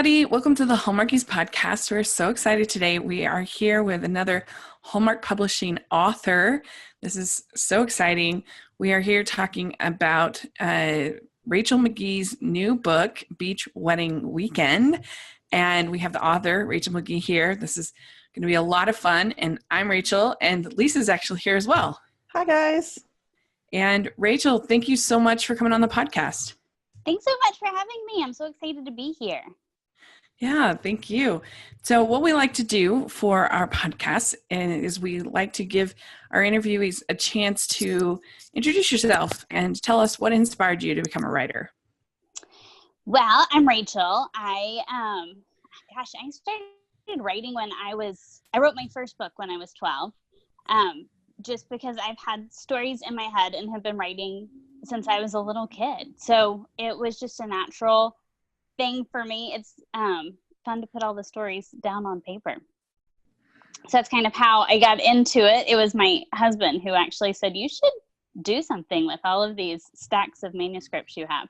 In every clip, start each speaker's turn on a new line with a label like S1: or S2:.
S1: everybody. Welcome to the Hallmarkies podcast. We're so excited today. We are here with another Hallmark Publishing author. This is so exciting. We are here talking about Rachel Magee's new book, Beach Wedding Weekend. And we have the author, Rachel Magee, here. This is going to be a lot of fun. And I'm Rachel, and Lisa's actually here as well.
S2: Hi, guys.
S1: And Rachel, thank you so much for coming on the podcast.
S3: Thanks so much for having me. I'm so excited to be here.
S1: Yeah, thank you. So what we like to do for our podcast is we like to give our interviewees a chance to introduce yourself and tell us what inspired you to become a writer.
S3: Well, I'm Rachel. I started writing when I wrote my first book when I was 12, just because I've had stories in my head and have been writing since I was a little kid. So it was just a natural thing for me. It's fun to put all the stories down on paper. So that's kind of how I got into it. It was my husband who actually said, you should do something with all of these stacks of manuscripts you have.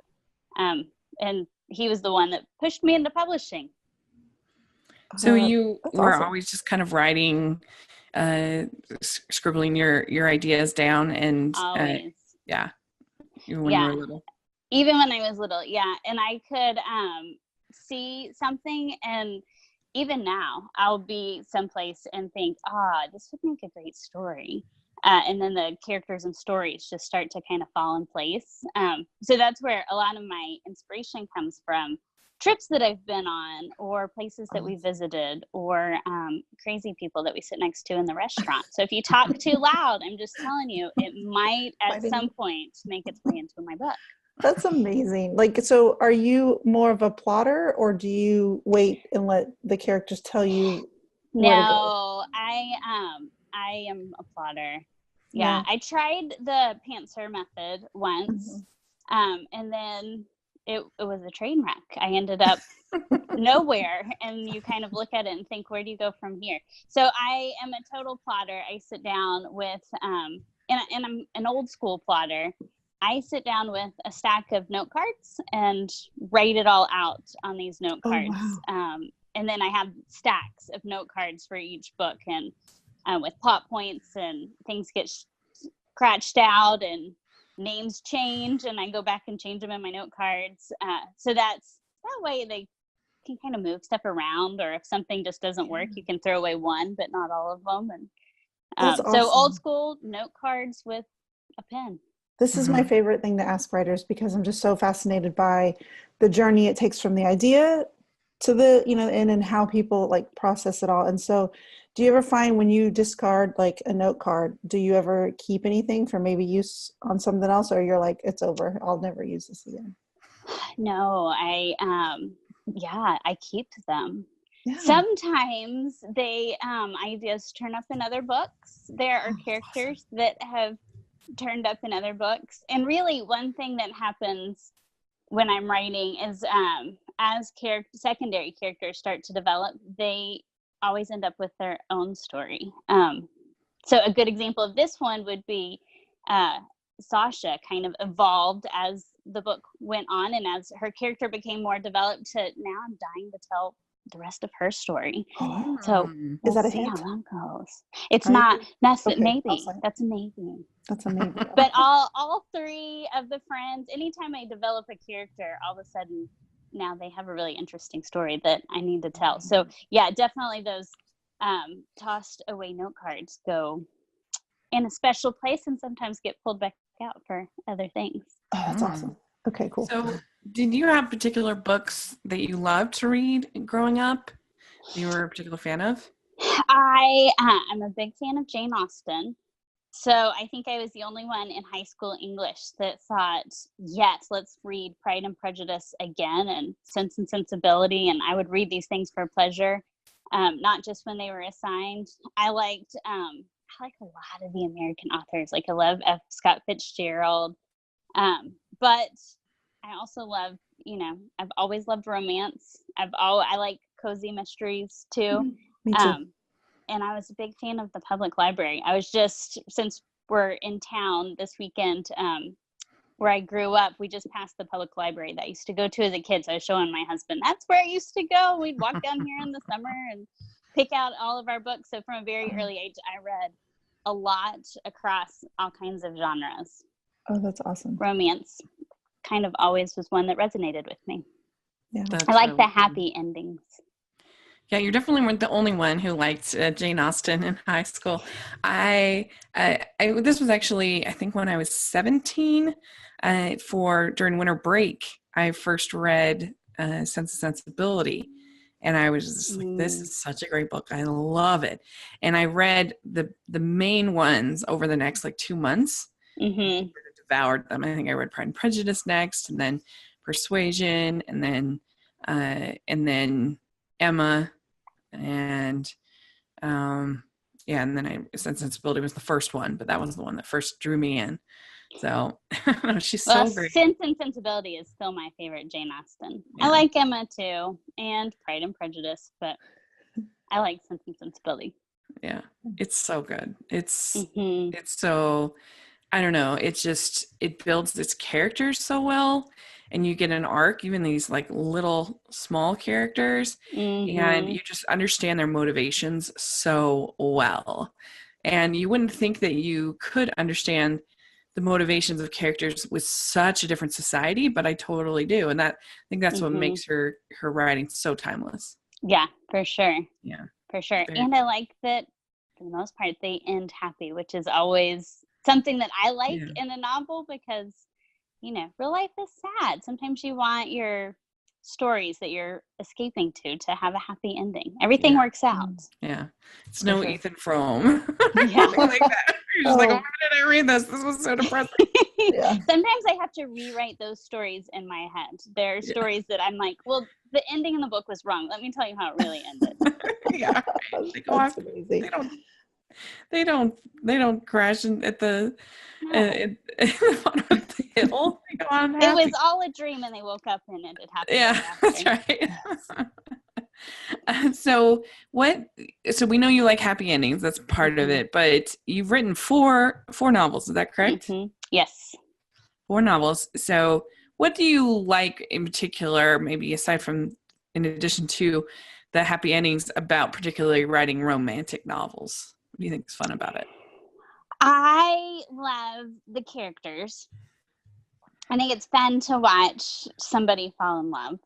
S3: And he was the one that pushed me into publishing.
S1: So you were
S2: awesome.
S1: Always just kind of writing, scribbling your ideas down and
S3: Always.
S1: When you were little.
S3: Even when I was little, yeah. And I could see something, and even now I'll be someplace and think, this would make a great story. And then the characters and stories just start to kind of fall in place. So that's where a lot of my inspiration comes from. Trips that I've been on, or places that we visited, or crazy people that we sit next to in the restaurant. So if you talk too loud, I'm just telling you, it might at some point make its way into my book.
S2: That's amazing. So are you more of a plotter, or do you wait and let the characters tell you where to go?
S3: No, I am a plotter. Yeah. I tried the pantser method once, and then it was a train wreck. I ended up nowhere, and you kind of look at it and think, where do you go from here? So I am a total plotter. I sit down with, and I'm an old school plotter. I sit down with a stack of note cards and write it all out on these note cards. Wow. And then I have stacks of note cards for each book, and with plot points, and things get scratched out and names change, and I go back and change them in my note cards. So that way they can kind of move stuff around, or if something just doesn't work, you can throw away one, but not all of them. And awesome. So old school note cards with a pen.
S2: This is my favorite thing to ask writers, because I'm just so fascinated by the journey it takes from the idea to the, and how people process it all. And so do you ever find when you discard a note card, do you ever keep anything for maybe use on something else, or you're like, it's over, I'll never use this again?
S3: No, I keep them. Yeah. Sometimes ideas turn up in other books. There are characters that have turned up in other books. And really one thing that happens when I'm writing is as secondary characters start to develop, they always end up with their own story. So a good example of this one would be Sasha kind of evolved as the book went on, and as her character became more developed, to now I'm dying to tell the rest of her story. So
S2: is that a
S3: see
S2: hint?
S3: how that goes. It's not necessarily,
S2: okay,
S3: maybe that's amazing.
S2: That's amazing.
S3: But all three of the friends, anytime I develop a character, all of a sudden now they have a really interesting story that I need to tell. So yeah, definitely those tossed away note cards go in a special place and sometimes get pulled back out for other things.
S2: Oh, that's awesome. Okay, cool.
S1: So did you have particular books that you loved to read growing up you were a particular fan of?
S3: I'm a big fan of Jane Austen. So I think I was the only one in high school English that thought, yes, let's read Pride and Prejudice again, and Sense and Sensibility. And I would read these things for pleasure, not just when they were assigned. I like a lot of the American authors. I love F. Scott Fitzgerald. But I also love, I've always loved romance. I like cozy mysteries too.
S2: Me too.
S3: And I was a big fan of the public library. I was just, since we're in town this weekend, where I grew up, we just passed the public library that I used to go to as a kid. So I was showing my husband, that's where I used to go. We'd walk down here in the summer and pick out all of our books. So from a very early age, I read a lot across all kinds of genres.
S2: Oh, that's awesome.
S3: Romance kind of always was one that resonated with me.
S2: Yeah.
S3: I like the happy endings.
S1: Yeah, you definitely weren't the only one who liked Jane Austen in high school. This was actually, I think, when I was 17, during winter break, I first read Sense and Sensibility, and I was just like, "This is such a great book. I love it." And I read the main ones over the next 2 months.
S3: Mm-hmm.
S1: Devoured them. I think I read Pride and Prejudice next, and then Persuasion, and then Emma. And and then Sense and Sensibility was the first one, but that was the one that first drew me in. So she's so great.
S3: Sense and Sensibility is still my favorite Jane Austen. Yeah. I like Emma too, and Pride and Prejudice, but I like Sense and Sensibility.
S1: Yeah, it's so good. It's so, I don't know, it builds its characters so well, and you get an arc, even these little small characters, and you just understand their motivations so well. And you wouldn't think that you could understand the motivations of characters with such a different society, but I totally do. And I think that's what makes her writing so timeless.
S3: Yeah, for sure.
S1: Yeah,
S3: for sure. And I like that for the most part they end happy, which is always something that I like in a novel, because real life is sad. Sometimes you want your stories that you're escaping to have a happy ending. Everything works out.
S1: Yeah. It's no Ethan Frome.
S3: Yeah.
S1: Like that. You're just like, why did I read this? This was so depressing.
S3: Sometimes I have to rewrite those stories in my head. There are stories that I'm like, well, the ending in the book was wrong. Let me tell you how it really ended.
S1: Yeah. They don't crash at the bottom of the hill.
S3: It was all a dream, and they woke up and it happened.
S1: Yeah, that's right. So we know you like happy endings. That's part of it. But you've written four novels. Is that correct?
S3: Mm-hmm. Yes.
S1: 4 novels. So what do you like in particular, maybe in addition to the happy endings, about particularly writing romantic novels? What do you think is fun about it?
S3: I love the characters. I think it's fun to watch somebody fall in love.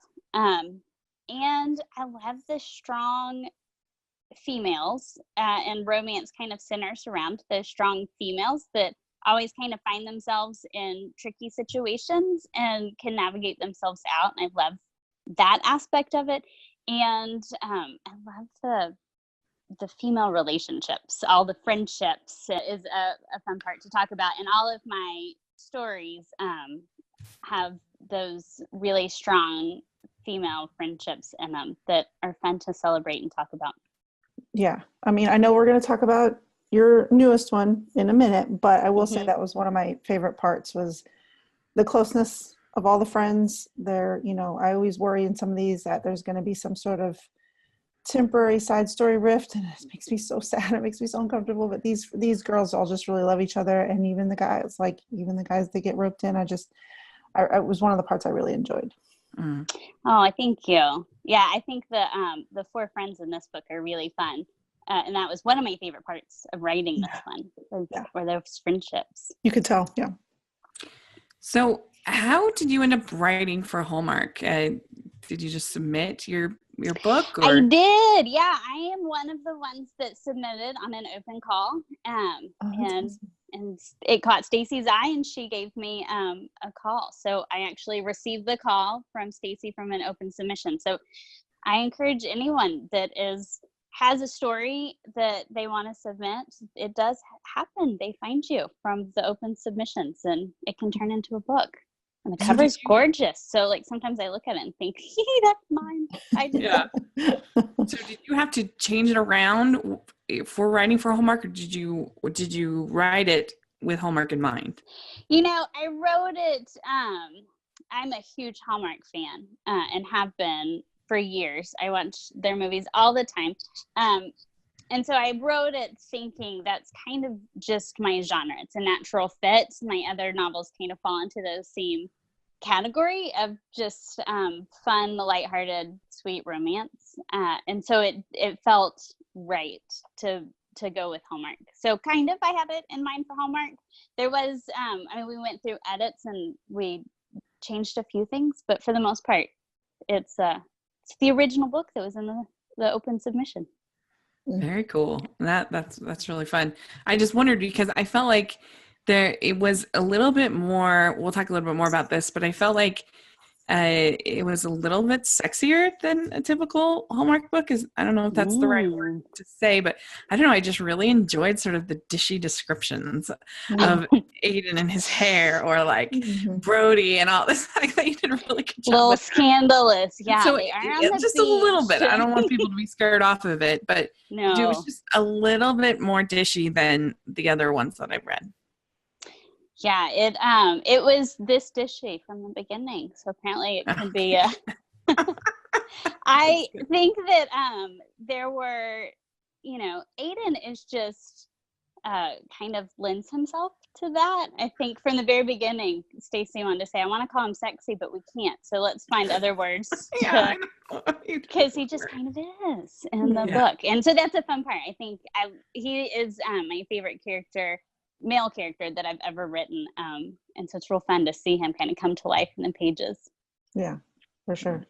S3: And I love the strong females, and romance kind of centers around those strong females that always kind of find themselves in tricky situations and can navigate themselves out. And I love that aspect of it. And I love the female relationships, all the friendships is a fun part to talk about. And all of my stories have those really strong female friendships in them that are fun to celebrate and talk about.
S2: Yeah. I mean, I know we're going to talk about your newest one in a minute, but I will say that was one of my favorite parts, was the closeness of all the friends there. I always worry in some of these that there's going to be some sort of temporary side story rift, and it makes me so sad. It makes me so uncomfortable. But these girls all just really love each other, and even the guys that get roped in, I was one of the parts I really enjoyed.
S3: Oh, thank you. Yeah, I think the 4 friends in this book are really fun, and that was one of my favorite parts of writing this one. Were those friendships.
S2: You could tell, yeah.
S1: So, how did you end up writing for Hallmark? Did you just submit your book? Or?
S3: I did. Yeah, I am one of the ones that submitted on an open call, and it caught Stacy's eye, and she gave me a call. So I actually received the call from Stacy from an open submission. So I encourage anyone that has a story that they want to submit. It does happen. They find you from the open submissions, and it can turn into a book. And the cover is gorgeous. So sometimes I look at it and think, that's mine. I did that.
S1: So did you have to change it around for writing for Hallmark, or did you write it with Hallmark in mind?
S3: I wrote it. I'm a huge Hallmark fan, and have been for years. I watch their movies all the time. And so I wrote it thinking that's kind of just my genre. It's a natural fit. My other novels kind of fall into the same category of just fun, lighthearted, sweet romance. And so it felt right to go with Hallmark. So kind of I had it in mind for Hallmark. There was, we went through edits and we changed a few things, but for the most part, it's the original book that was in the open submission.
S1: Very cool. That's really fun. I just wondered because I felt like it was a little bit more, we'll talk a little bit more about this, but I felt like it was a little bit sexier than a typical Hallmark book. I don't know if that's the right word to say, but I don't know. I just really enjoyed sort of the dishy descriptions of Aiden and his hair, or like Brody and all this. Like they did a really good job.
S3: A little scandalous, yeah.
S1: So
S3: they are on the
S1: just
S3: beach.
S1: a little bit. I don't want people to be scared off of it, but
S3: no.
S1: It was just a little bit more dishy than the other ones that I've read.
S3: Yeah, it was this dishy from the beginning. So apparently it could be I think that there were, Aiden is just kind of lends himself to that. I think from the very beginning, Stacey wanted to say, I want to call him sexy, but we can't. So let's find other words because he just kind of is in the book. And so that's a fun part. I think he is my favorite male character that I've ever written. And so it's real fun to see him kind of come to life in the pages.
S2: Yeah, for sure.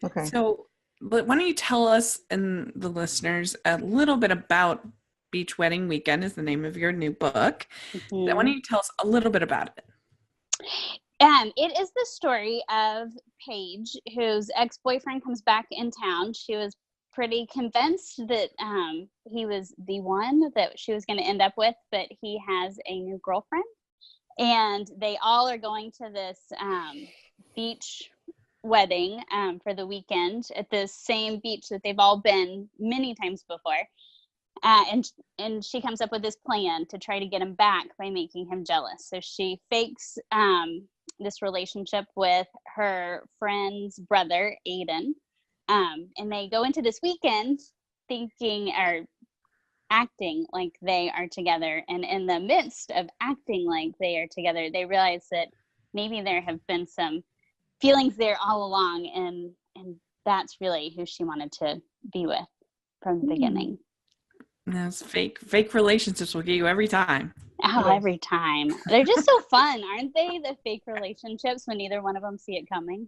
S2: Okay.
S1: So why don't you tell us and the listeners a little bit about Beach Wedding Weekend is the name of your new book. Why don't you tell us a little bit about it?
S3: It is the story of Paige, whose ex-boyfriend comes back in town. She was pretty convinced that he was the one that she was going to end up with, but he has a new girlfriend, and they all are going to this beach wedding for the weekend at the same beach that they've all been many times before. And she comes up with this plan to try to get him back by making him jealous. So she fakes this relationship with her friend's brother, Aiden. And they go into this weekend thinking or acting like they are together. And in the midst of acting like they are together, they realize that maybe there have been some feelings there all along. And that's really who she wanted to be with from the beginning.
S1: Those fake relationships will get you every time.
S3: Oh, every time. They're just so fun, aren't they? The fake relationships when neither one of them see it coming.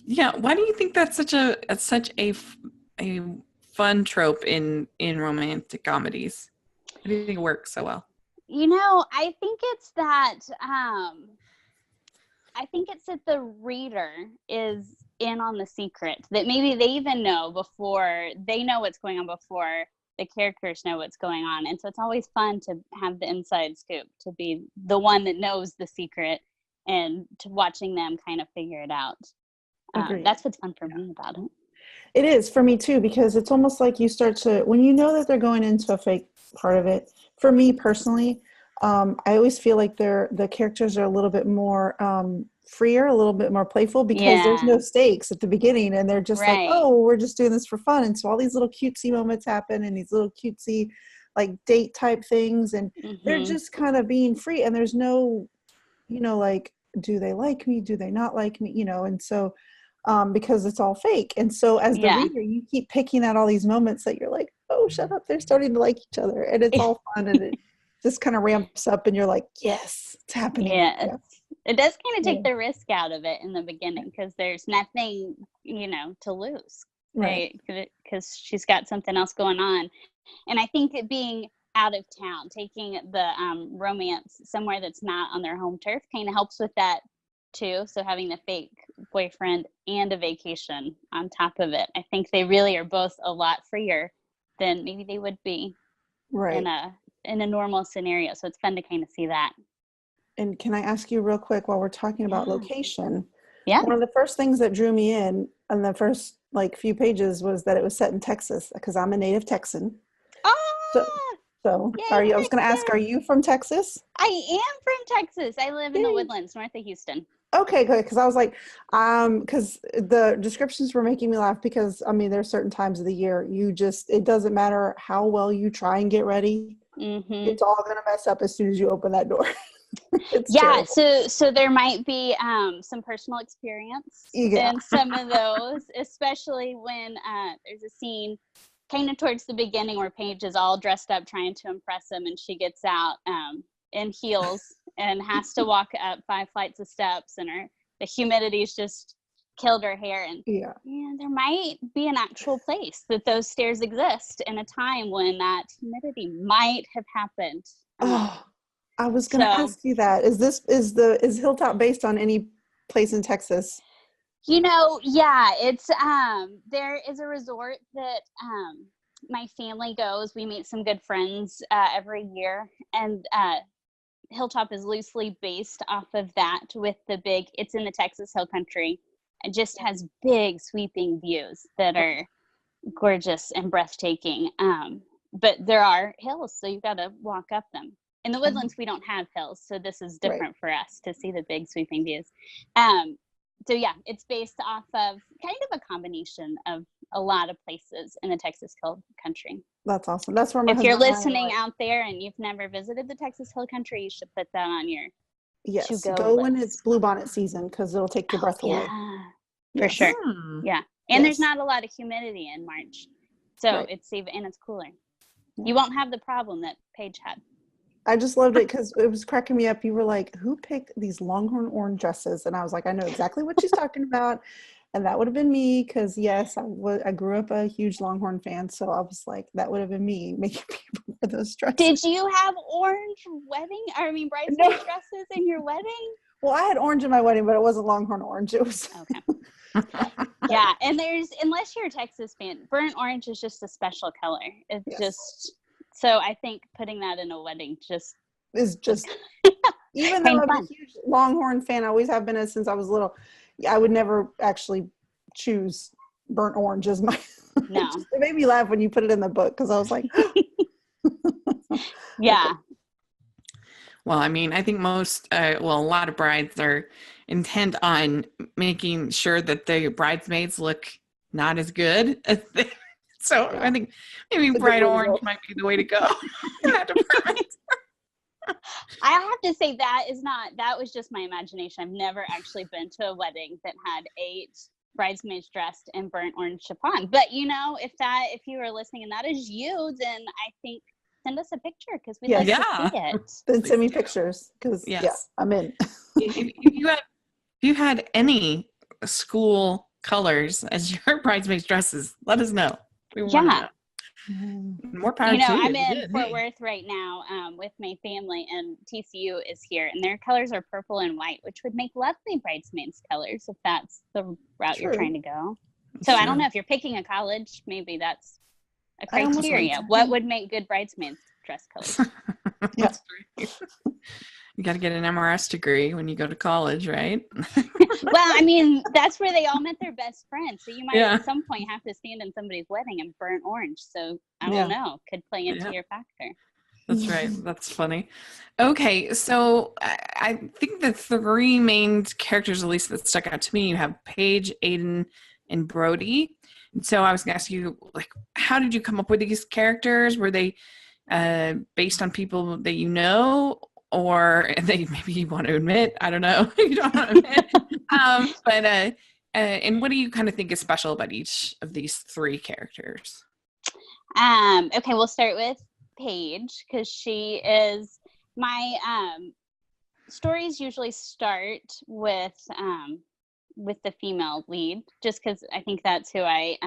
S1: Yeah. Why do you think that's such a fun trope in romantic comedies? Why do you think it works so well?
S3: I think it's that the reader is in on the secret, that maybe they even know before they know what's going on before the characters know what's going on. And so it's always fun to have the inside scoop, to be the one that knows the secret and to watching them kind of figure it out. That's what's fun for me about it.
S2: It is for me too, because it's almost like you start to, when you know that they're going into a fake part of it, for me personally, I always feel like the characters are a little bit more freer, a little bit more playful, because there's no stakes at the beginning, and they're just like, oh, we're just doing this for fun. And so all these little cutesy moments happen, and these little cutesy like date type things, and they're just kind of being free, and there's no, like, do they like me? Do they not like me? And so because it's all fake. And so as the reader, you keep picking at all these moments that you're like, oh, shut up, they're starting to like each other, and it's all fun, and it just kind of ramps up, and you're like, yes, it's happening.
S3: Yeah. It does kind of take the risk out of it in the beginning, because there's nothing, to lose, right? Because she's got something else going on. And I think it being out of town, taking the romance somewhere that's not on their home turf kind of helps with that too. So having the fake boyfriend and a vacation on top of it, I think they really are both a lot freer than maybe they would be in a normal scenario. So it's fun to kind of see that.
S2: And can I ask you real quick, while we're talking about location?
S3: Yeah.
S2: One of the first things that drew me in on the first few pages was that it was set in Texas, because I'm a native Texan. So I was going to ask, are you from Texas?
S3: I am from Texas. I live in the Woodlands, north of Houston.
S2: Okay, good. Because I was like, because the descriptions were making me laugh because I mean, there's certain times of the year it doesn't matter how well you try and get ready,
S3: Mm-hmm.
S2: it's all gonna mess up as soon as you open that door. It's
S3: Yeah,
S2: terrible.
S3: so there might be some personal experience
S2: Yeah.
S3: in some of those, especially when there's a scene kind of towards the beginning where Paige is all dressed up trying to impress him, and she gets out in heels and has to walk up 5 flights of steps, and the humidity's just killed her hair. And
S2: Yeah.
S3: there might be an actual place that those stairs exist in a time when that humidity might have happened.
S2: Oh, I was gonna
S3: So
S2: ask you that. Is Hilltop based on any place in Texas?
S3: yeah, it's there is a resort that my family goes. We meet some good friends every year, and Hilltop is loosely based off of that, with it's in the Texas Hill Country. It just has big sweeping views that are gorgeous and breathtaking. But there are hills, so you've got to walk up them. In the Woodlands, we don't have hills, so this is different for us to see the big sweeping views. So yeah, it's based off of kind of a combination of a lot of places in the Texas Hill Country.
S2: That's awesome. That's where my
S3: If you're
S2: husband and I are
S3: listening
S2: like,
S3: out there and you've never visited the Texas Hill Country, you should put that on your
S2: yes,
S3: to-go
S2: go
S3: list.
S2: when it's bluebonnet season because it'll take your breath away.
S3: For
S2: Yes.
S3: sure. Yeah, and there's
S2: Yes.
S3: not a lot of humidity in March, so it's cooler.
S2: Yeah.
S3: You won't have the problem that Paige had.
S2: I just loved it because it was cracking me up. You were like, who picked these Longhorn orange dresses? And I was like, I know exactly what she's talking about. And that would have been me because, yes, I grew up a huge Longhorn fan. So I was like, that would have been me making people wear those dresses.
S3: Did you have orange bridesmaid dresses in your wedding?
S2: Well, I had orange in my wedding, but it wasn't Longhorn orange. It was.
S3: Okay. Yeah, and unless you're a Texas fan, burnt orange is just a special color. So I think putting that in a wedding
S2: is just even though I'm a huge Longhorn fan, I always have been since I was little. I would never actually choose burnt orange as my.
S3: No.
S2: It made me laugh when you put it in the book because I was like,
S3: yeah.
S1: Well, I mean, I think a lot of brides are intent on making sure that the bridesmaids look not as good as they. So I think maybe bright orange might be the way to go in that department.
S3: I have to say that was just my imagination. I've never actually been to a wedding that had 8 bridesmaids dressed in burnt orange chiffon. But if you were listening and that is you, then I think send us a picture because we'd like to see it.
S2: Then send me pictures because I'm in.
S1: If you had any school colors as your bridesmaids dresses, let us know. We want to know. More power to you.
S3: I'm in Fort Worth right now with my family, and TCU is here, and their colors are purple and white, which would make lovely bridesmaids colors if that's the route you're trying to go. So I don't know if you're picking a college, maybe that's a criteria. What would make good bridesmaids dress colors?
S1: That's great. You got to get an MRS degree when you go to college, right?
S3: Well, I mean, that's where they all met their best friends. So you might at some point have to stand in somebody's wedding in burnt orange. So I don't know, could play into your factor.
S1: That's right. That's funny. Okay, so I think the 3 main characters, at least that stuck out to me, you have Paige, Aiden, and Brody. And so I was going to ask you, like, how did you come up with these characters? Were they based on people that you know? Or maybe you want to admit, I don't know, you don't want to admit. And what do you kind of think is special about each of these 3 characters?
S3: Okay, we'll start with Paige because she is my stories usually start with the female lead, just because I think that's who I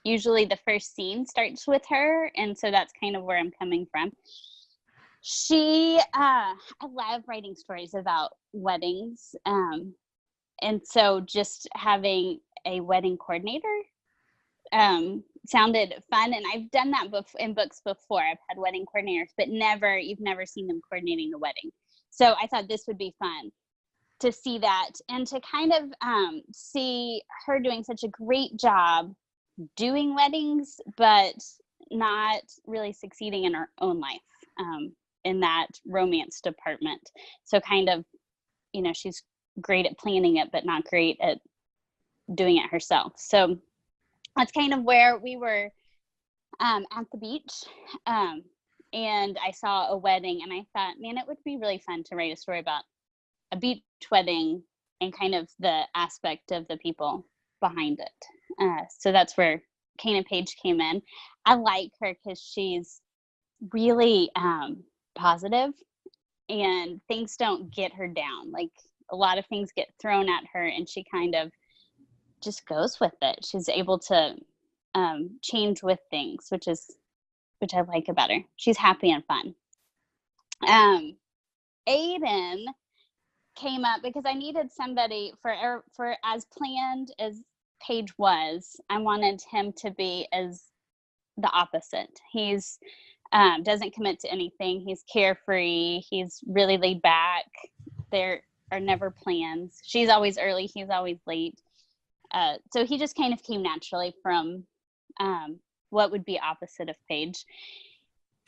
S3: usually the first scene starts with her, and so that's kind of where I'm coming from. I love writing stories about weddings. And so just having a wedding coordinator sounded fun. And I've done that in books before. I've had wedding coordinators, but you've never seen them coordinating the wedding. So I thought this would be fun to see that and to kind of see her doing such a great job doing weddings, but not really succeeding in her own life. In that romance department. So kind of, she's great at planning it, but not great at doing it herself. So that's kind of where we were at the beach. And I saw a wedding and I thought, man, it would be really fun to write a story about a beach wedding and kind of the aspect of the people behind it. So that's where Kane and Paige came in. I like her because she's really positive and things don't get her down. Like a lot of things get thrown at her and she kind of just goes with it. She's able to change with things, which I like about her. She's happy and fun. Aiden came up because I needed somebody for as planned as Paige was. I wanted him to be as the opposite. He's doesn't commit to anything. He's carefree. He's really laid back. There are never plans. She's always early. He's always late. So he just kind of came naturally from what would be opposite of Paige.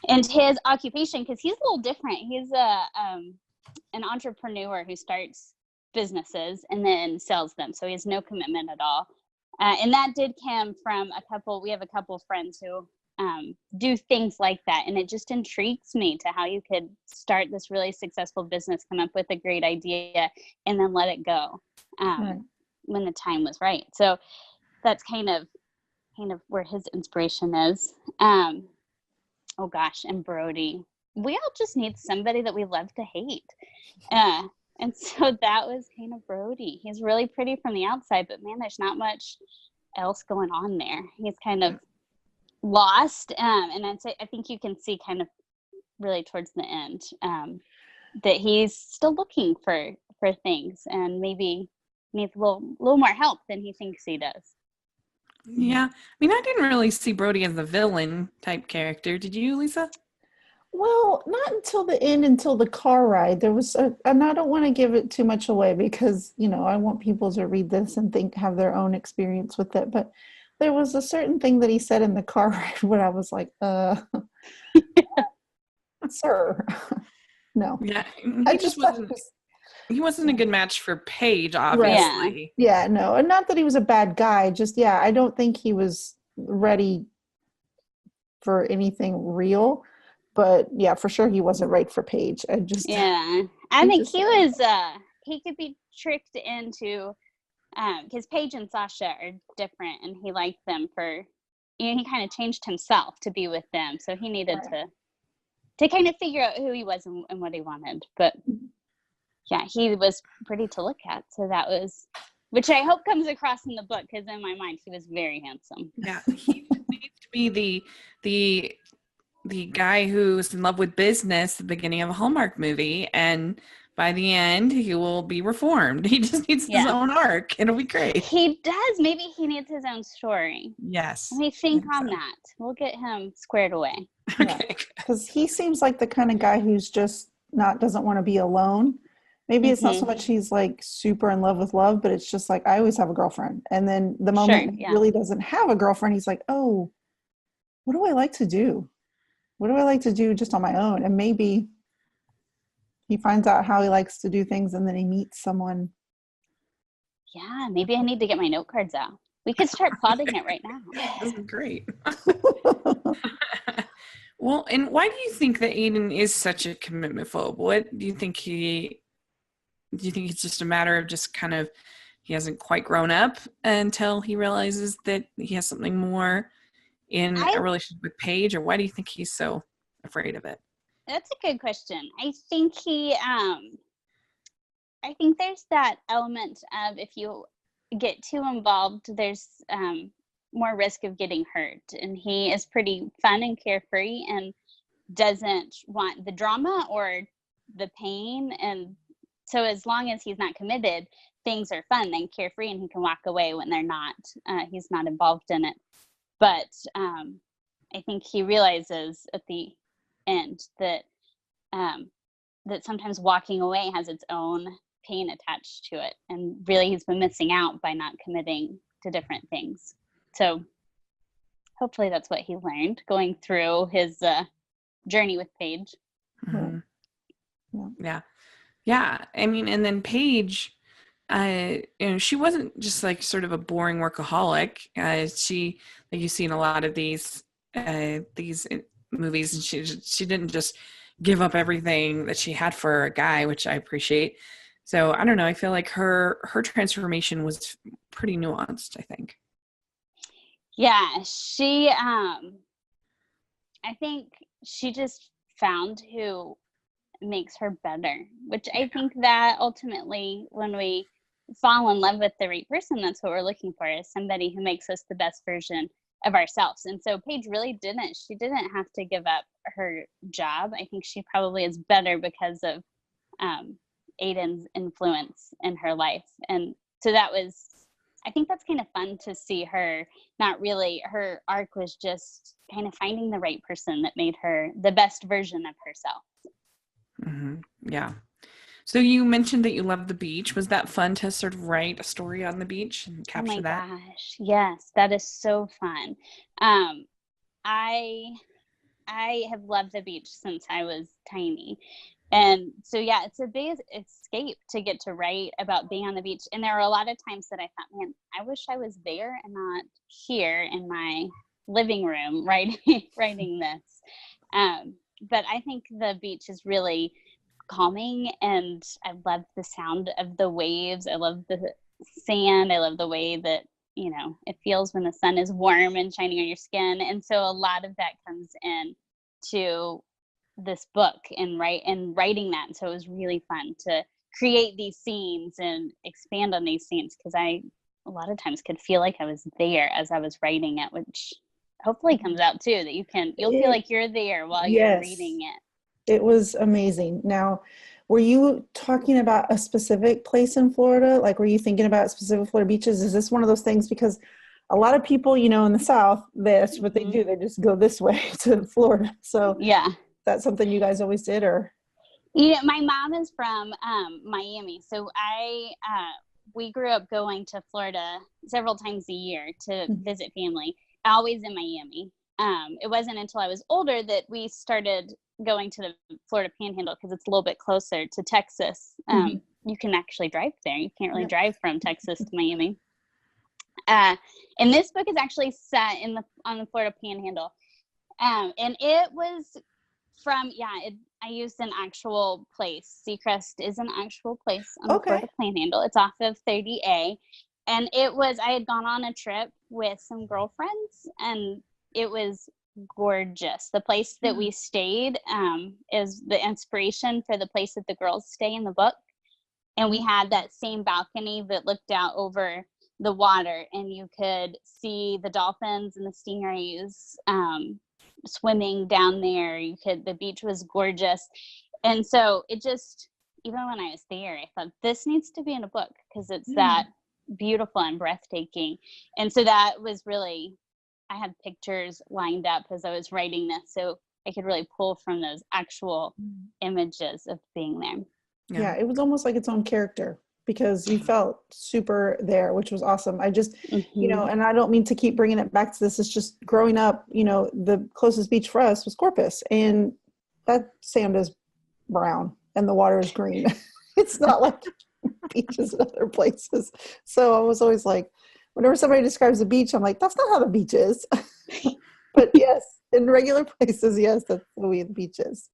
S3: And his occupation, because he's a little different. He's an entrepreneur who starts businesses and then sells them. So he has no commitment at all. And that did come from we have a couple of friends who do things like that. And it just intrigues me to how you could start this really successful business, come up with a great idea, and then let it go when the time was right. So that's kind of where his inspiration is. Oh gosh, and Brody. We all just need somebody that we love to hate. And so that was kind of Brody. He's really pretty from the outside, but man, there's not much else going on there. He's kind of lost. And I think you can see kind of really towards the end that he's still looking for things and maybe needs a little more help than he thinks he does.
S1: Yeah. I mean, I didn't really see Brody as a villain type character. Did you, Lisa?
S2: Well, not until the end, until the car ride. There was, and I don't want to give it too much away because, I want people to read this and have their own experience with it. But there was a certain thing that he said in the car ride where I was like, sir, no.
S1: Yeah.
S2: He
S1: wasn't a good match for Paige, obviously.
S2: Yeah, no. And not that he was a bad guy, just, I don't think he was ready for anything real. But yeah, for sure he wasn't right for Paige. I think
S3: he could be tricked into, because Paige and Sasha are different and he liked them he kind of changed himself to be with them. So he needed to kind of figure out who he was and what he wanted. But yeah, he was pretty to look at. So that was, which I hope comes across in the book, because in my mind, he was very handsome.
S1: Yeah, he needs to be the guy who's in love with business at the beginning of a Hallmark movie, and by the end, he will be reformed. He just needs his own arc. It'll be great.
S3: He does. Maybe he needs his own story.
S1: Yes.
S3: Let me think on that. We'll get him squared away.
S1: Okay.
S2: Because he seems like the kind of guy who's just doesn't want to be alone. Maybe it's not so much he's like super in love with love, but it's just like, I always have a girlfriend. And then the moment he really doesn't have a girlfriend, he's like, oh, what do I like to do? What do I like to do just on my own? And maybe he finds out how he likes to do things and then he meets someone.
S3: Yeah, maybe I need to get my note cards out. We could start plotting it right now.
S1: This is great. Well, and why do you think that Aiden is such a commitment phobe? What do you think it's just a matter of just kind of, he hasn't quite grown up until he realizes that he has something more in a relationship with Paige, or why do you think he's so afraid of it?
S3: That's a good question. I think I think there's that element of, if you get too involved, there's more risk of getting hurt. And he is pretty fun and carefree and doesn't want the drama or the pain. And so as long as he's not committed, things are fun and carefree, and he can walk away when he's not involved in it. But I think he realizes at the end that that sometimes walking away has its own pain attached to it, and really he's been missing out by not committing to different things. So hopefully that's what he learned going through his journey with Paige.
S1: Mm-hmm. Yeah. I mean, and then Paige, she wasn't just like sort of a boring workaholic. She, like you see in a lot of these movies, and she didn't just give up everything that she had for a guy, which I appreciate. So I don't know. I feel like her transformation was pretty nuanced, I think.
S3: Yeah, she I think she just found who makes her better, which I think that ultimately when we fall in love with the right person, that's what we're looking for, is somebody who makes us the best version of ourselves. And so Paige really she didn't have to give up her job. I think she probably is better because of Aiden's influence in her life. And so I think that's kind of fun to see her. Not really, her arc was just kind of finding the right person that made her the best version of herself.
S1: Mm-hmm. Yeah. So you mentioned that you love the beach. Was that fun to sort of write a story on the beach and capture that?
S3: Oh my gosh, yes, that is so fun. Um, I I have loved the beach since I was tiny. And so, yeah, it's a big escape to get to write about being on the beach. And there were a lot of times that I thought, man, I wish I was there and not here in my living room writing this. But I think the beach is really calming, and I love the sound of the waves. I love the sand. I love the way that, it feels when the sun is warm and shining on your skin. And so a lot of that comes in to this book and writing that. And so it was really fun to create these scenes and expand on these scenes, because I a lot of times could feel like I was there as I was writing it, which hopefully comes out too, that you'll feel like you're there while you're reading it.
S2: It was amazing. Now, were you talking about a specific place in Florida? Like, were you thinking about specific Florida beaches? Is this one of those things? Because a lot of people, in the South, that's what they do. They just go this way to Florida. So
S3: yeah.
S2: That's something you guys always did, or?
S3: My mom is from Miami. So we grew up going to Florida several times a year to visit family, always in Miami. It wasn't until I was older that we started going to the Florida Panhandle, because it's a little bit closer to Texas. You can actually drive there. You can't really drive from Texas to Miami. And this book is actually set on the Florida Panhandle. And it was I used an actual place. Seacrest is an actual place on the Florida Panhandle. It's off of 30A. And I had gone on a trip with some girlfriends, and it was gorgeous. The place that we stayed is the inspiration for the place that the girls stay in the book. And we had that same balcony that looked out over the water, and you could see the dolphins and the stingrays swimming down there. The beach was gorgeous. And so it just, even when I was there, I thought this needs to be in a book, because it's that beautiful and breathtaking. And so that was really, I had pictures lined up as I was writing this, so I could really pull from those actual images of being there.
S2: Yeah, it was almost like its own character, because you felt super there, which was awesome. I just, and I don't mean to keep bringing it back to this. It's just growing up, the closest beach for us was Corpus, and that sand is brown and the water is green. It's not like beaches in other places. So I was always like, whenever somebody describes a beach, I'm like, that's not how the beach is. But yes, in regular places, yes, that's the way the beach is.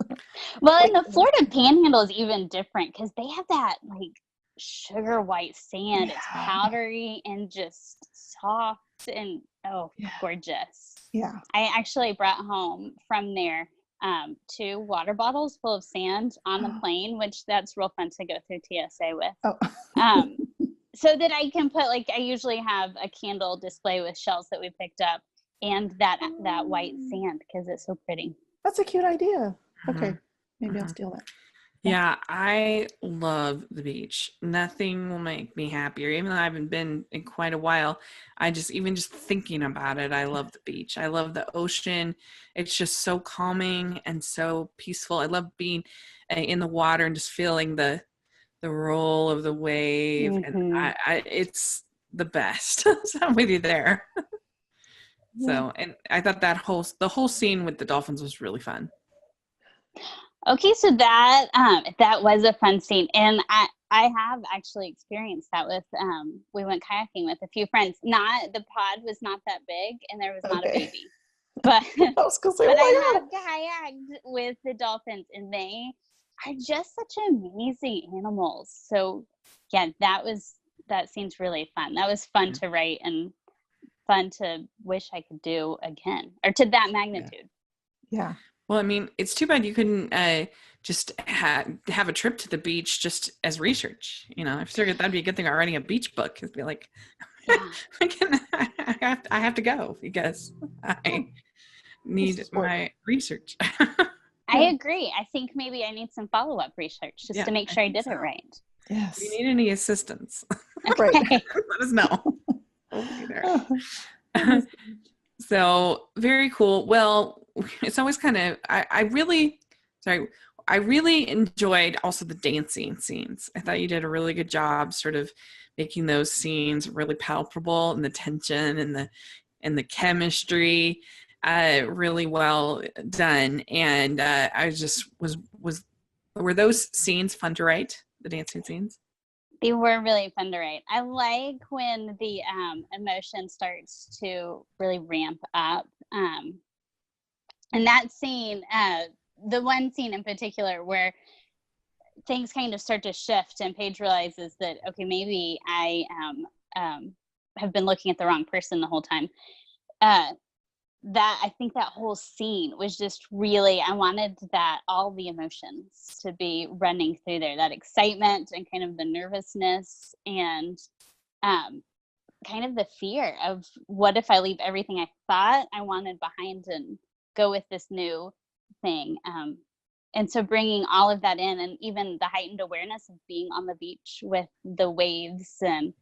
S3: Well, and the Florida Panhandle is even different, because they have that like sugar white sand. It's powdery and just soft and gorgeous.
S2: Yeah.
S3: I actually brought home from there 2 water bottles full of sand on the plane, which that's real fun to go through TSA with. So that I can put, I usually have a candle display with shells that we picked up, and that white sand, because it's so pretty.
S2: That's a cute idea. Okay, maybe I'll steal that.
S1: Yeah, I love the beach. Nothing will make me happier. Even though I haven't been in quite a while, even just thinking about it, I love the beach. I love the ocean. It's just so calming and so peaceful. I love being in the water and just feeling the roll of the wave. And it's the best. So I'm with you there. So, and I thought the whole scene with the dolphins was really fun.
S3: Okay, so that was a fun scene, and I have actually experienced that with we went kayaking with a few friends. Not the pod was not that big, and there was not a baby, but
S2: I was gonna say,
S3: but
S2: oh
S3: I
S2: my God.
S3: have kayaked with the dolphins, and they are just such amazing animals. So yeah, that seems really fun. That was fun to write and fun to wish I could do again, or to that magnitude.
S2: Yeah.
S1: Well, I mean, it's too bad you couldn't just have a trip to the beach just as research. I figured that'd be a good thing. Writing a beach book is be like,
S3: Yeah.
S1: I have to go because I need my research.
S3: I agree. I think maybe I need some follow-up research just to make sure I did it right.
S2: Yes.
S1: If you need any assistance,
S2: Right.
S1: let us know. We'll be there. So very cool. Well, it's always kind of, I really enjoyed also the dancing scenes. I thought you did a really good job sort of making those scenes really palpable, and the tension and the chemistry really well done. And I just were those scenes fun to write, the dancing scenes?
S3: They were really fun to write. I like when the emotion starts to really ramp up. And that scene, the one scene in particular where things kind of start to shift and Paige realizes that, okay, maybe I have been looking at the wrong person the whole time. That I think that whole scene was just really, I wanted that all the emotions to be running through there, that excitement and kind of the nervousness and kind of the fear of what if I leave everything I thought I wanted behind and go with this new thing. And so bringing all of that in, and even the heightened awareness of being on the beach with the waves and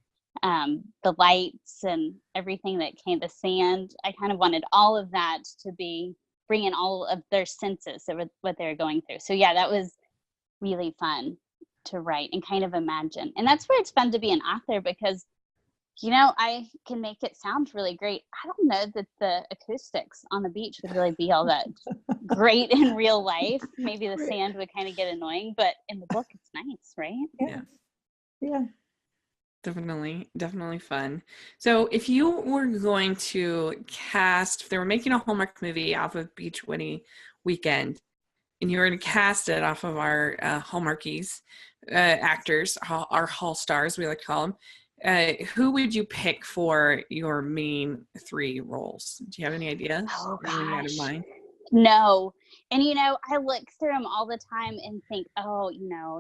S3: the lights and everything that came, the sand, I kind of wanted all of that to be bringing all of their senses of what they were going through. So yeah, that was really fun to write and kind of imagine. And that's where it's fun to be an author, because I can make it sound really great. I don't know that the acoustics on the beach would really be all that great in real life. Maybe the sand would kind of get annoying, but in the book it's nice, right?
S2: Yeah.
S1: Definitely fun. So if you were going to cast, if they were making a Hallmark movie off of Beach Weekend, and you were to cast it off of our Hallmarkies actors, our Hall stars, we like to call them, who would you pick for your main 3 roles? Do you have any ideas?
S3: Oh,
S1: Anyone you had in
S3: gosh.
S1: mind?
S3: No. And, I look through them all the time and think, oh,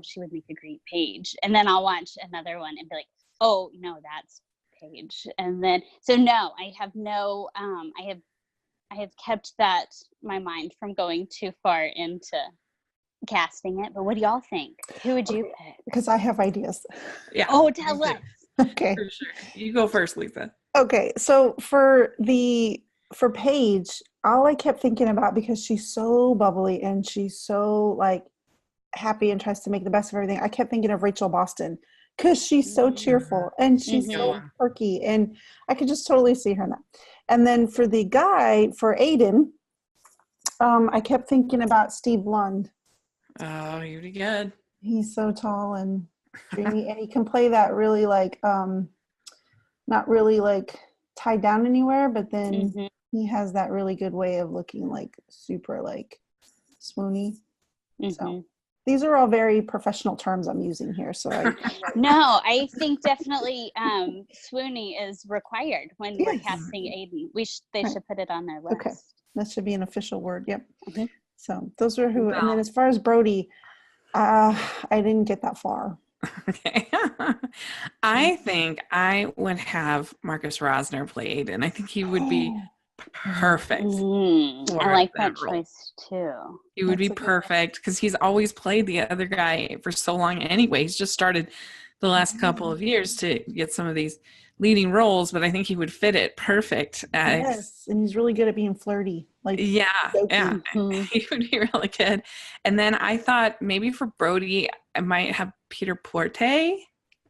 S3: she would make a great Paige. And then I'll watch another one and be like, oh, that's Paige. And then, so no, I have no, I have kept my mind from going too far into casting it. But what do y'all think? Who would you pick?
S2: Because I have ideas.
S1: Yeah.
S3: Oh, tell us.
S2: Okay.
S1: For sure. You go first, Lisa.
S2: Okay. So for Paige, all I kept thinking about, because she's so bubbly and she's so like happy and tries to make the best of everything, I kept thinking of Rachel Boston, because she's so cheerful and she's so quirky, and I could just totally see her in that. And then for the guy, for Aiden, I kept thinking about Steve Lund.
S1: Oh, you'd be good.
S2: He's so tall and dreamy, and he can play that really like not really like tied down anywhere, but then he has that really good way of looking like super like swoony. So these are all very professional terms I'm using here. So
S3: no, I think definitely swoony is required when we're casting Aiden. They should put it on their list.
S2: Okay, that should be an official word. Yep. So those are who. Wow. And then as far as Brody, I didn't get that far.
S1: Okay. I think I would have Marcus Rosner play Aiden. I think he would be perfect.
S3: I like that choice too.
S1: He would be perfect because he's always played the other guy for so long anyway. He's just started the last couple of years to get some of these leading roles, but I think he would fit it perfect.
S2: Yes, and he's really good at being flirty. Like
S1: he would be really good. And then I thought maybe for Brody, I might have Peter Porte.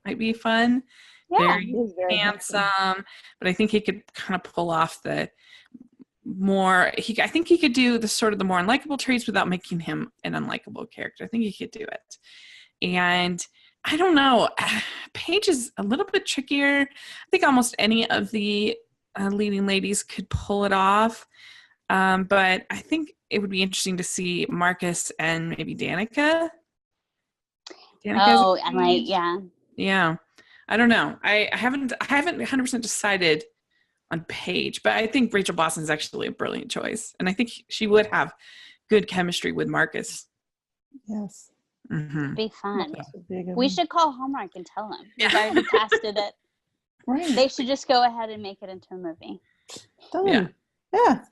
S1: Might be fun.
S3: Yeah,
S1: very handsome, but I think he could kind of pull off the more, I think he could do the sort of the more unlikable traits without making him an unlikable character. I think he could do it. And I don't know, Paige is a little bit trickier. I think almost any of the leading ladies could pull it off. But I think it would be interesting to see Marcus and maybe Danica.
S3: Oh, and like, yeah.
S1: Yeah. I don't know. I haven't 100% decided on Paige, but I think Rachel Blossom is actually a brilliant choice. And I think she would have good chemistry with Marcus.
S2: Yes.
S1: Mm-hmm.
S3: It'd be fun.
S2: Be
S3: we should call Hallmark and tell them. We've already casted it.
S2: Right.
S3: They should just go ahead and make it into a movie.
S1: Yeah.
S2: Yeah.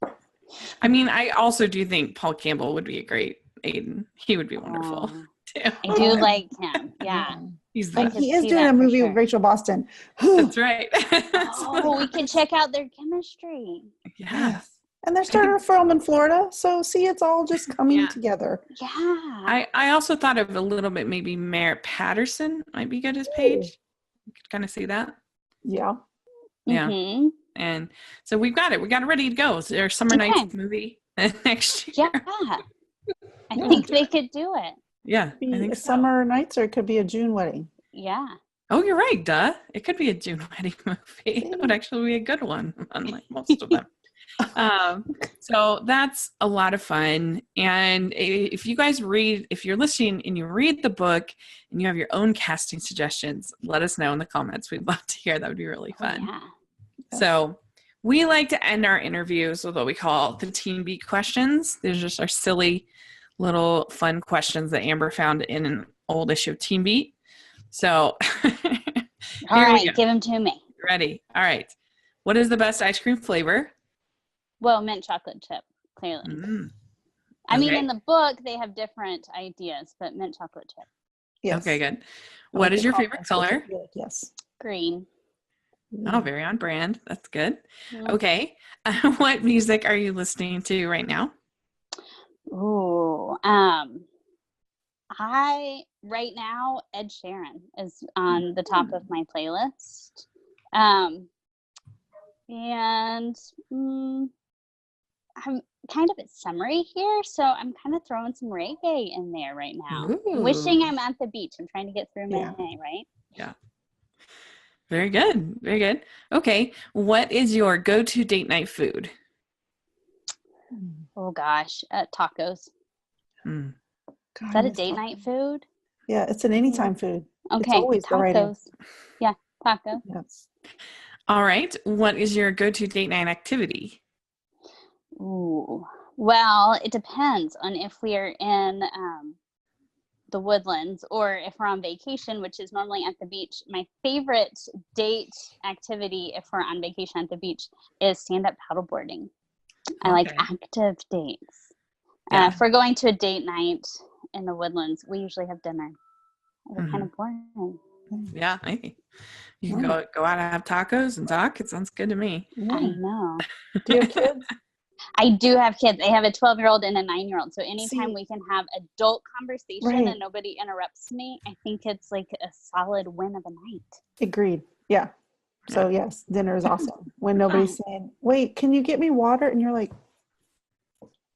S1: I mean, I also do think Paul Campbell would be a great Aiden. He would be wonderful. Too.
S3: I do like him. Yeah.
S1: He's
S2: like he is doing a movie with Rachel Boston.
S1: That's right.
S3: Oh, we can check out their chemistry.
S1: Yes.
S2: And they're starting to film in Florida. So see, it's all just coming together.
S3: Yeah.
S1: I also thought of a little bit, maybe Merritt Patterson might be good as Paige. You could kind of see that.
S2: Yeah.
S1: Yeah.
S3: Mm-hmm.
S1: And so we've got it. We got it ready to go. Is there a Summer Nights movie next year?
S3: Yeah. I think they could do it.
S1: Yeah.
S2: Be
S1: I think
S2: a Summer Nights, or it could be a June wedding.
S3: Yeah.
S1: Oh, you're right. Duh. It could be a June wedding movie. It would actually be a good one, unlike most of them. So that's a lot of fun. And if you guys if you're listening and you read the book and you have your own casting suggestions, let us know in the comments. We'd love to hear. That would be really fun.
S3: Yeah.
S1: So we like to end our interviews with what we call the Teen Beat questions. These are just our silly little fun questions that Amber found in an old issue of Teen Beat. So
S3: all right, give them to me.
S1: Ready? All right. What is the best ice cream flavor?
S3: Well, mint chocolate chip, clearly.
S1: Mm.
S3: I mean, in the book, they have different ideas, but mint chocolate chip.
S2: Yes.
S1: Okay, good. What is your favorite color?
S2: Yes.
S3: Green.
S1: Oh, very on brand. That's good.
S3: Mm.
S1: Okay. What music are you listening to right now?
S3: Ooh, right now, Ed Sheeran is on the top of my playlist. And I'm kind of summery here, so I'm kind of throwing some reggae in there right now. I'm wishing I'm at the beach. I'm trying to get through my day, right?
S1: Yeah. Very good. Very good. Okay. What is your go-to date night food?
S3: Oh gosh, tacos.
S1: Mm.
S3: Is that a date night food?
S2: Yeah, it's an anytime food.
S3: Okay,
S2: it's always
S3: tacos. Yeah, tacos.
S2: Yes.
S1: All right. What is your go-to date night activity?
S3: Ooh, well, it depends on if we are in the woodlands or if we're on vacation, which is normally at the beach. My favorite date activity if we're on vacation at the beach is stand-up paddleboarding. I like active dates. If we're going to a date night in the woodlands, we usually have dinner. We're kind of boring.
S1: Yeah, you can go out and have tacos and talk. It sounds good to me.
S3: I know.
S2: Do you have kids?
S3: I do have kids. I have a 12-year-old and a 9-year-old. So anytime we can have adult conversation and nobody interrupts me, I think it's like a solid win of a night.
S2: Agreed. Yeah. So yes, dinner is awesome. When nobody's saying, wait, can you get me water? And you're like,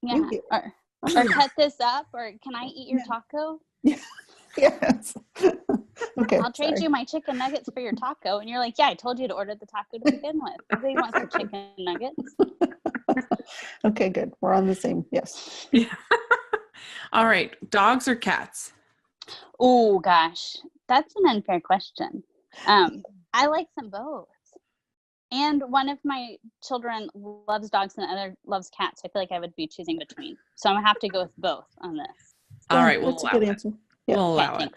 S3: or cut this up, or can I eat your taco?
S2: Yes. Okay.
S3: I'll trade you my chicken nuggets for your taco. And you're like, yeah, I told you to order the taco to begin with. Nobody wants the chicken nuggets.
S2: Okay, good. We're on the same. Yes.
S1: Yeah. All right. Dogs or cats?
S3: Oh, gosh. That's an unfair question. I like them both. And one of my children loves dogs and the other loves cats. I feel like I would be choosing between. So I'm going to have to go with both on this.
S1: All right.
S2: That's a good answer. Yeah.
S1: We'll allow it.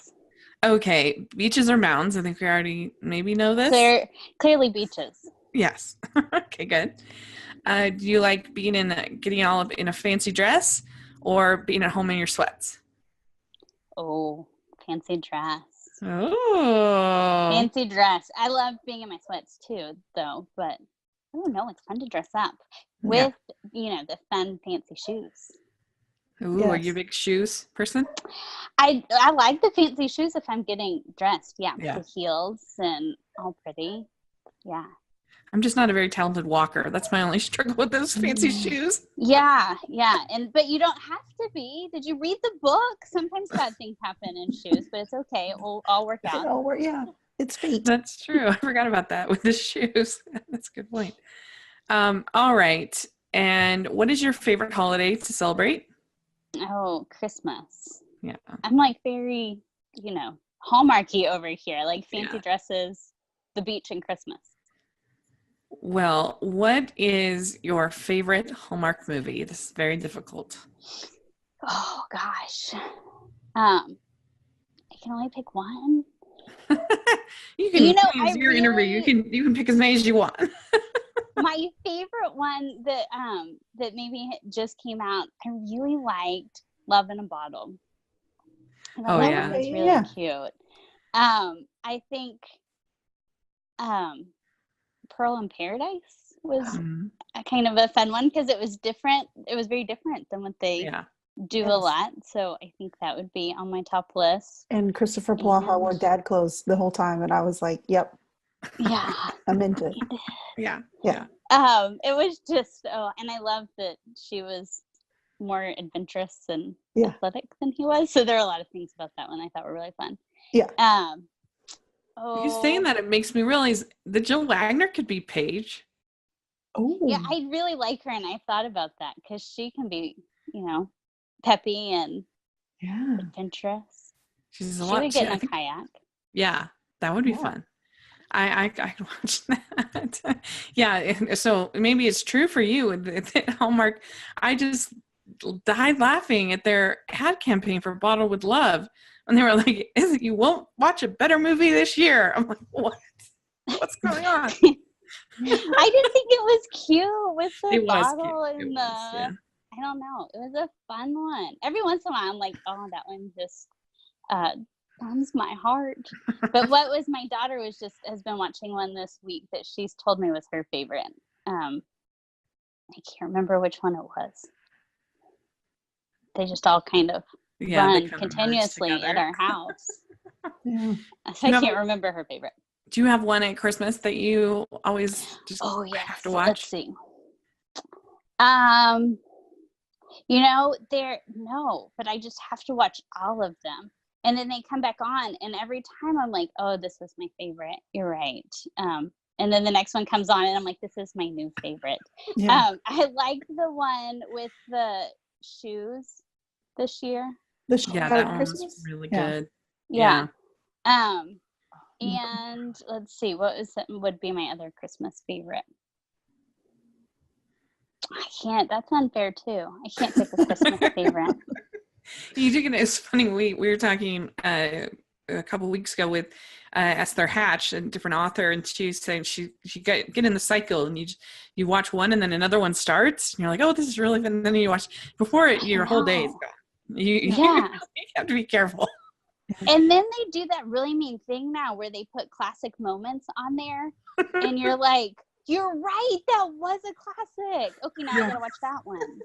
S1: Okay. Beaches or mountains? I think we already maybe know this.
S3: Clearly beaches.
S1: Yes. Okay, good. Do you like getting all up in a fancy dress or being at home in your sweats?
S3: Oh, fancy dress.
S1: Oh.
S3: Fancy dress. I love being in my sweats too, though, but I don't know. It's fun to dress up with, the fun, fancy shoes.
S1: Ooh, are you a big shoes person?
S3: I like the fancy shoes if I'm getting dressed. Yeah, with the heels and all pretty. Yeah.
S1: I'm just not a very talented walker. That's my only struggle with those fancy shoes.
S3: Yeah. But you don't have to be. Did you read the book? Sometimes bad things happen in shoes, but it's okay. It will all work out.
S2: Yeah, it's fate.
S1: That's true. I forgot about that with the shoes. That's a good point. All right. And what is your favorite holiday to celebrate?
S3: Oh, Christmas.
S1: Yeah.
S3: I'm like very, Hallmarky over here, like fancy dresses, the beach, and Christmas.
S1: Well, what is your favorite Hallmark movie? This is very difficult.
S3: Oh gosh. I can only pick one.
S1: You can use your interview. You can pick as many as you want.
S3: My favorite one that maybe just came out, I really liked Love in a Bottle.
S1: Oh yeah.
S3: It's really cute. I think Pearl in Paradise was a kind of a fun one because it was different. It was very different than what they do a lot. So I think that would be on my top list.
S2: And Christopher Plaha wore dad clothes the whole time, and I was like, "Yep,
S3: yeah,
S2: I'm into it."
S1: Yeah.
S3: It was just and I loved that she was more adventurous and athletic than he was. So there are a lot of things about that one I thought were really fun.
S2: Yeah.
S1: You saying that, it makes me realize that Jill Wagner could be Paige.
S2: Oh.
S3: Yeah, I really like her, and I thought about that because she can be, peppy and adventurous.
S1: She
S3: would get in a kayak.
S1: Yeah, that would be fun. I could watch that. Yeah, so maybe it's true for you at Hallmark. I just died laughing at their ad campaign for Bottled with Love. And they were like, you won't watch a better movie this year. I'm like, what? What's going on?
S3: I didn't think it was cute with the bottle and I don't know. It was a fun one. Every once in a while, I'm like, oh, that one just warms my heart. But my daughter has been watching one this week that she's told me was her favorite. I can't remember which one it was. They just all kind of run continuously at our house. So I can't remember her favorite.
S1: Do you have one at Christmas that you always just have to watch?
S3: Let's see. But I just have to watch all of them. And then they come back on, and every time I'm like, oh, this is my favorite. You're right. And then the next one comes on, and I'm like, this is my new favorite. I like the one with the shoes this year.
S1: That one was really good.
S3: Yeah. And let's see, would be my other Christmas favorite? That's unfair too. I can't pick a Christmas favorite.
S1: It's funny. We were talking a couple weeks ago with Esther Hatch, a different author, and she's saying she get in the cycle, and you watch one, and then another one starts, and you're like, oh, this is really fun. And then you watch before your whole day is gone. You have to be careful.
S3: And then they do that really mean thing now where they put classic moments on there, and you're like, you're right, that was a classic. Okay, now I gotta watch that one.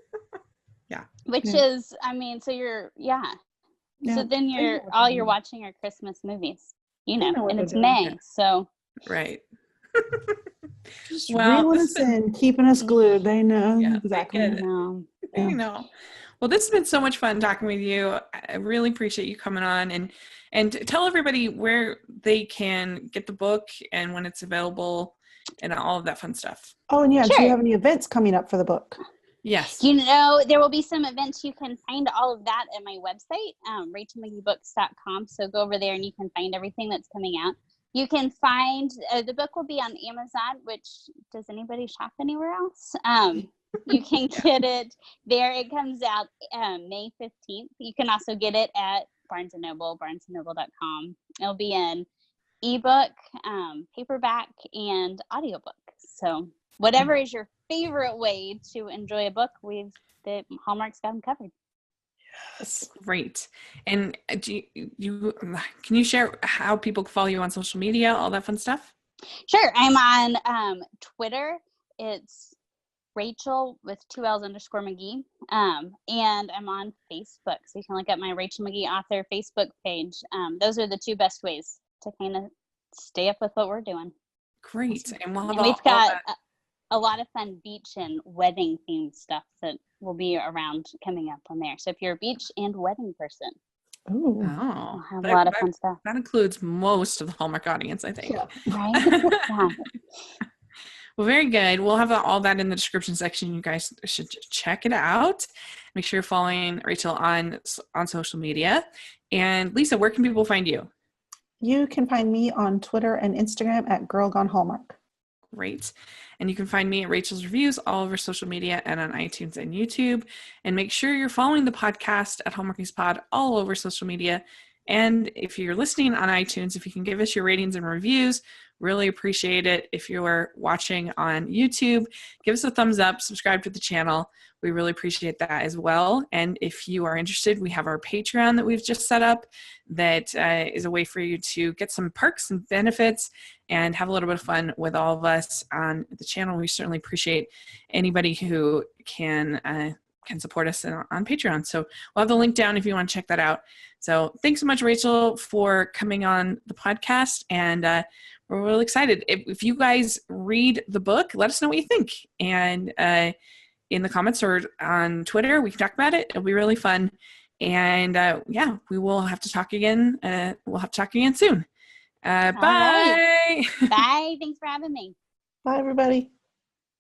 S3: Which is, so you're, so then you're watching our Christmas movies, and it's May, so.
S1: Right.
S2: Just reeling us in, keeping us glued. They know exactly.
S1: They know. Well, this has been so much fun talking with you. I really appreciate you coming on and tell everybody where they can get the book and when it's available and all of that fun stuff.
S2: Oh, and do you have any events coming up for the book?
S1: Yes.
S3: There will be some events. You can find all of that at my website, rachelmageebooks.com. So go over there and you can find everything that's coming out. You can find, the book will be on Amazon, which, does anybody shop anywhere else? You can get it there. It comes out May 15th. You can also get it at Barnes & Noble, barnesandnoble.com. It'll be in ebook, paperback, and audiobook. So whatever is your favorite way to enjoy a book, Hallmark's got them covered.
S2: Yes.
S1: Great. And can you share how people can follow you on social media, all that fun stuff?
S3: Sure. I'm on Twitter. It's Rachel with 2 L's _ Magee. And I'm on Facebook. So you can look at my Rachel Magee author Facebook page. Those are the two best ways to kind of stay up with what we're doing.
S1: Great. And we'll have
S3: And we've
S1: all
S3: got
S1: that.
S3: a lot of fun beach and wedding themed stuff that will be around coming up on there. So if you're a beach and wedding person,
S2: Ooh.
S3: we'll
S1: Oh,
S3: have a lot of fun stuff.
S1: that includes most of the Hallmark audience, I think.
S2: Yeah.
S3: Right? Yeah.
S1: Well, very good. We'll have all that in the description section. You guys should check it out. Make sure you're following Rachel on social media. And Lisa, where can people find you?
S2: You can find me on Twitter and Instagram at Girl Gone Hallmark.
S1: Great. And you can find me at Rachel's Reviews all over social media and on iTunes and YouTube. And make sure you're following the podcast at Hallmarkies Pod all over social media. And if you're listening on iTunes, if you can give us your ratings and reviews, really appreciate it. If you're watching on YouTube, give us a thumbs up, subscribe to the channel. We really appreciate that as well. And if you are interested, we have our Patreon that we've just set up that is a way for you to get some perks and benefits and have a little bit of fun with all of us on the channel. We certainly appreciate anybody who can support us on Patreon. So we'll have the link down if you want to check that out. So thanks so much, Rachel, for coming on the podcast. And we're really excited. If you guys read the book, let us know what you think. And in the comments or on Twitter, we can talk about it. It'll be really fun. And yeah, we will have to talk again. We'll have to talk again soon. Bye.
S3: Right. Bye. Thanks for having me.
S2: Bye, everybody.